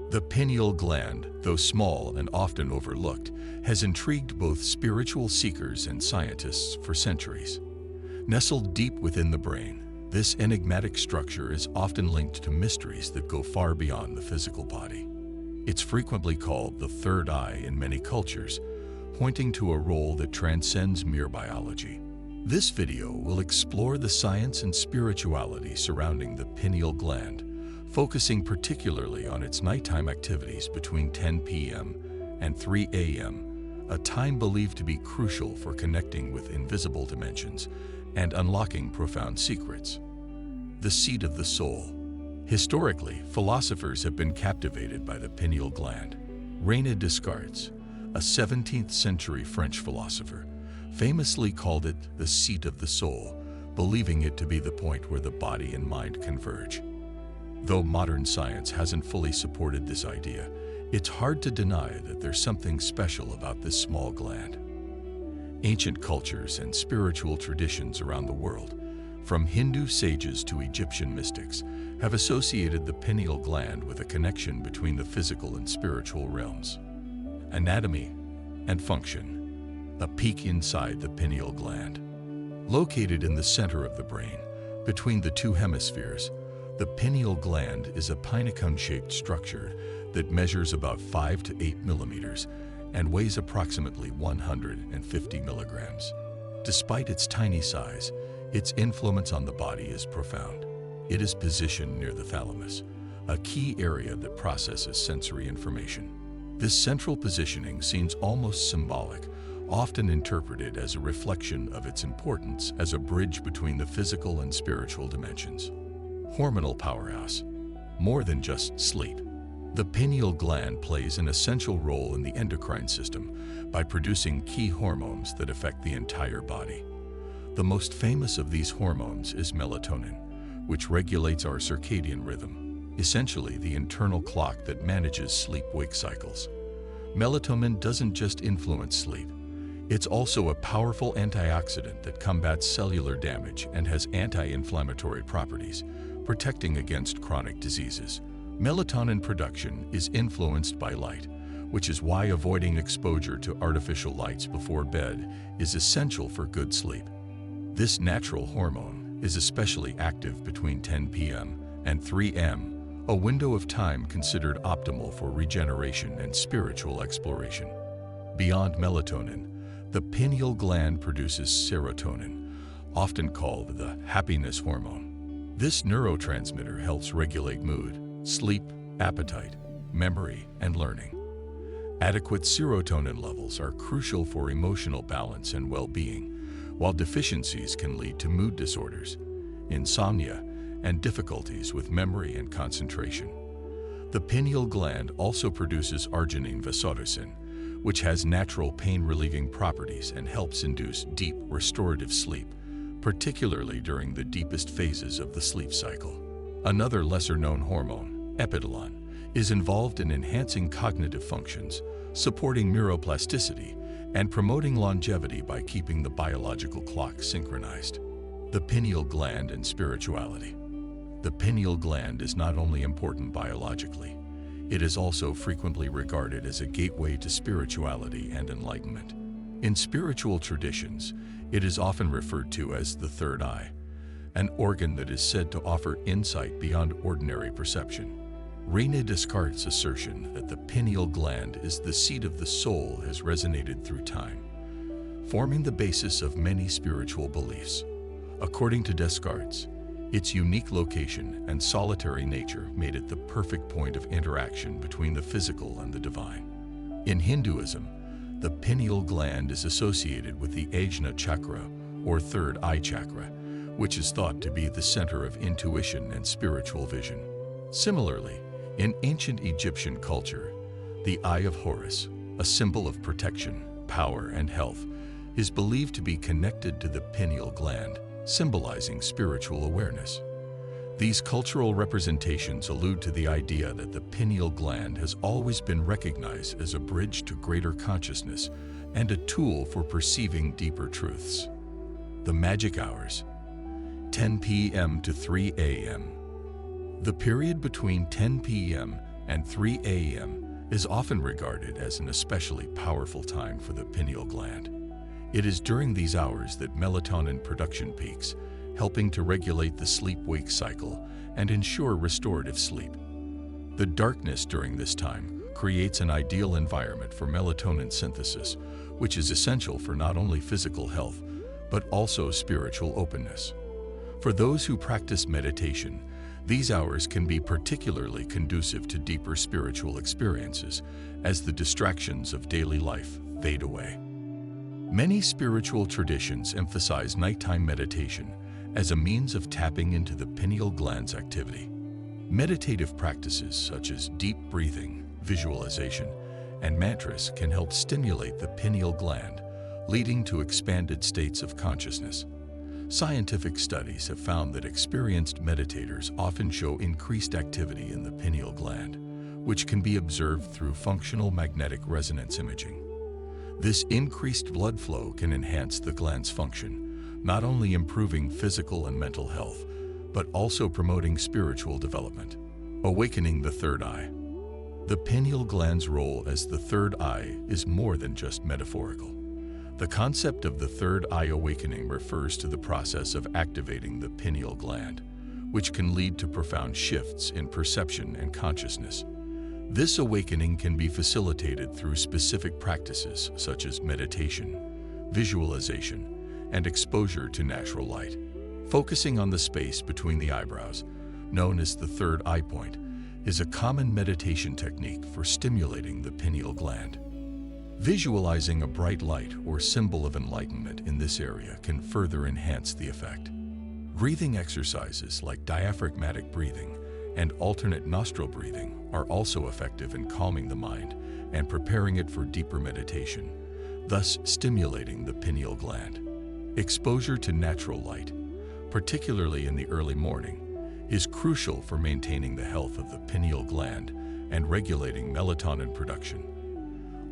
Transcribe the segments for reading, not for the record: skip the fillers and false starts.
The pineal gland, though small and often overlooked, has intrigued both spiritual seekers and scientists for centuries. Nestled deep within the brain, this enigmatic structure is often linked to mysteries that go far beyond the physical body. It's frequently called the third eye in many cultures, pointing to a role that transcends mere biology. This video will explore the science and spirituality surrounding the pineal gland, focusing particularly on its nighttime activities between 10 p.m. and 3 a.m., a time believed to be crucial for connecting with invisible dimensions and unlocking profound secrets. The seat of the soul. Historically, philosophers have been captivated by the pineal gland. René Descartes, a 17th century French philosopher, famously called it the seat of the soul, believing it to be the point where the body and mind converge. Though modern science hasn't fully supported this idea, it's hard to deny that there's something special about this small gland. Ancient cultures and spiritual traditions around the world, from Hindu sages to Egyptian mystics, have associated the pineal gland with a connection between the physical and spiritual realms. Anatomy and function. A peek inside the pineal gland. Located in the center of the brain, between the two hemispheres, the pineal gland is a pinecone-shaped structure that measures about 5 to 8 millimeters and weighs approximately 150 milligrams. Despite its tiny size, its influence on the body is profound. It is positioned near the thalamus, a key area that processes sensory information. This central positioning seems almost symbolic, often interpreted as a reflection of its importance as a bridge between the physical and spiritual dimensions. Hormonal powerhouse. More than just sleep. The pineal gland plays an essential role in the endocrine system by producing key hormones that affect the entire body. The most famous of these hormones is melatonin, which regulates our circadian rhythm, essentially the internal clock that manages sleep-wake cycles. Melatonin doesn't just influence sleep. It's also a powerful antioxidant that combats cellular damage and has anti-inflammatory properties, protecting against chronic diseases. Melatonin production is influenced by light, which is why avoiding exposure to artificial lights before bed is essential for good sleep. This natural hormone is especially active between 10 p.m. and 3 a.m., a window of time considered optimal for regeneration and spiritual exploration. Beyond melatonin, the pineal gland produces serotonin, often called the happiness hormone. This neurotransmitter helps regulate mood, sleep, appetite, memory, and learning. Adequate serotonin levels are crucial for emotional balance and well-being, while deficiencies can lead to mood disorders, insomnia, and difficulties with memory and concentration. The pineal gland also produces arginine vasopressin, which has natural pain-relieving properties and helps induce deep, restorative sleep, particularly during the deepest phases of the sleep cycle. Another lesser-known hormone, epitalon, is involved in enhancing cognitive functions, supporting neuroplasticity, and promoting longevity by keeping the biological clock synchronized. The pineal gland and spirituality. The pineal gland is not only important biologically, it is also frequently regarded as a gateway to spirituality and enlightenment. In spiritual traditions, it is often referred to as the third eye, an organ that is said to offer insight beyond ordinary perception. René Descartes' assertion that the pineal gland is the seat of the soul has resonated through time, forming the basis of many spiritual beliefs. According to Descartes, its unique location and solitary nature made it the perfect point of interaction between the physical and the divine. In Hinduism, the pineal gland is associated with the Ajna chakra, or third eye chakra, which is thought to be the center of intuition and spiritual vision. Similarly, in ancient Egyptian culture, the Eye of Horus, a symbol of protection, power, and health, is believed to be connected to the pineal gland, symbolizing spiritual awareness. These cultural representations allude to the idea that the pineal gland has always been recognized as a bridge to greater consciousness and a tool for perceiving deeper truths. The magic hours, 10 p.m. to 3 a.m. The period between 10 p.m. and 3 a.m. is often regarded as an especially powerful time for the pineal gland. It is during these hours that melatonin production peaks, helping to regulate the sleep-wake cycle and ensure restorative sleep. The darkness during this time creates an ideal environment for melatonin synthesis, which is essential for not only physical health, but also spiritual openness. For those who practice meditation, these hours can be particularly conducive to deeper spiritual experiences as the distractions of daily life fade away. Many spiritual traditions emphasize nighttime meditation as a means of tapping into the pineal gland's activity. Meditative practices such as deep breathing, visualization, and mantras can help stimulate the pineal gland, leading to expanded states of consciousness. Scientific studies have found that experienced meditators often show increased activity in the pineal gland, which can be observed through functional magnetic resonance imaging. This increased blood flow can enhance the gland's function, not only improving physical and mental health, but also promoting spiritual development. Awakening the third eye. The pineal gland's role as the third eye is more than just metaphorical. The concept of the third eye awakening refers to the process of activating the pineal gland, which can lead to profound shifts in perception and consciousness. This awakening can be facilitated through specific practices such as meditation, visualization, and exposure to natural light. Focusing on the space between the eyebrows, known as the third eye point, is a common meditation technique for stimulating the pineal gland. Visualizing a bright light or symbol of enlightenment in this area can further enhance the effect. Breathing exercises like diaphragmatic breathing and alternate nostril breathing are also effective in calming the mind and preparing it for deeper meditation, thus stimulating the pineal gland. Exposure to natural light, particularly in the early morning, is crucial for maintaining the health of the pineal gland and regulating melatonin production.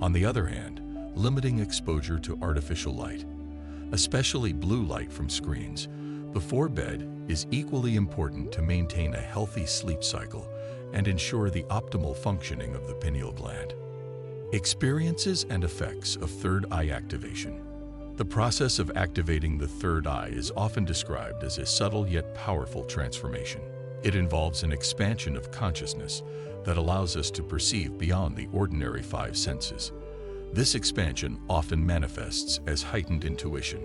On the other hand, limiting exposure to artificial light, especially blue light from screens, before bed is equally important to maintain a healthy sleep cycle and ensure the optimal functioning of the pineal gland. Experiences and effects of third eye activation. The process of activating the third eye is often described as a subtle yet powerful transformation. It involves an expansion of consciousness that allows us to perceive beyond the ordinary five senses. This expansion often manifests as heightened intuition,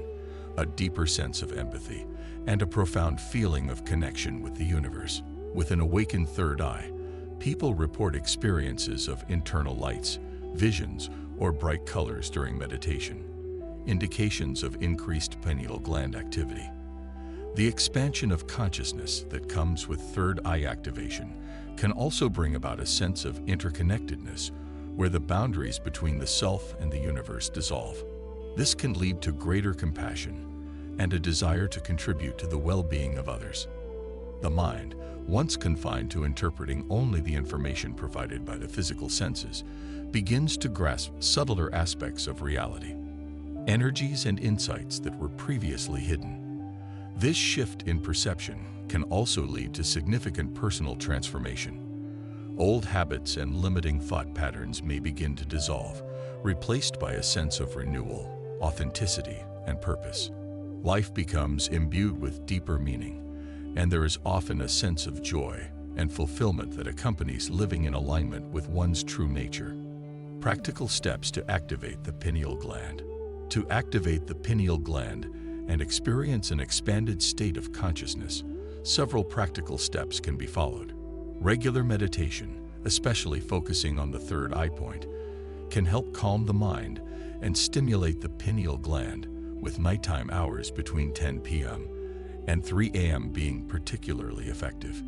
a deeper sense of empathy, and a profound feeling of connection with the universe. With an awakened third eye, people report experiences of internal lights, visions, or bright colors during meditation, indications of increased pineal gland activity. The expansion of consciousness that comes with third eye activation can also bring about a sense of interconnectedness, where the boundaries between the self and the universe dissolve. This can lead to greater compassion and a desire to contribute to the well-being of others. The mind, once confined to interpreting only the information provided by the physical senses, begins to grasp subtler aspects of reality, energies and insights that were previously hidden. This shift in perception can also lead to significant personal transformation. Old habits and limiting thought patterns may begin to dissolve, replaced by a sense of renewal, authenticity, and purpose. Life becomes imbued with deeper meaning, and there is often a sense of joy and fulfillment that accompanies living in alignment with one's true nature. Practical steps to activate the pineal gland. To activate the pineal gland and experience an expanded state of consciousness, several practical steps can be followed. Regular meditation, especially focusing on the third eye point, can help calm the mind and stimulate the pineal gland, with nighttime hours between 10 p.m. and 3 a.m. being particularly effective.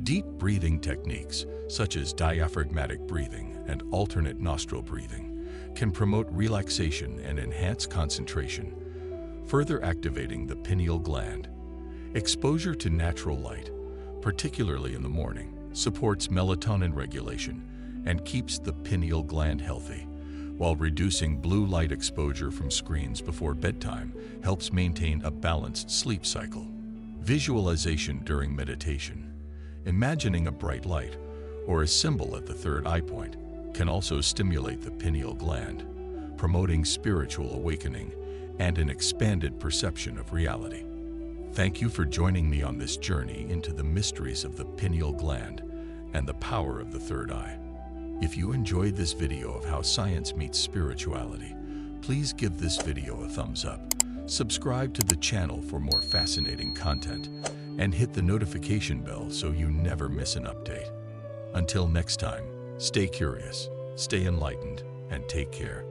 Deep breathing techniques, such as diaphragmatic breathing and alternate nostril breathing, can promote relaxation and enhance concentration, further activating the pineal gland. Exposure to natural light, particularly in the morning, supports melatonin regulation and keeps the pineal gland healthy, while reducing blue light exposure from screens before bedtime helps maintain a balanced sleep cycle. Visualization during meditation. Imagining a bright light or a symbol at the third eye point, can also stimulate the pineal gland, promoting spiritual awakening and an expanded perception of reality. Thank you for joining me on this journey into the mysteries of the pineal gland and the power of the third eye. If you enjoyed this video of how science meets spirituality, please give this video a thumbs up, subscribe to the channel for more fascinating content, and hit the notification bell so you never miss an update. Until next time, stay curious, stay enlightened, and take care.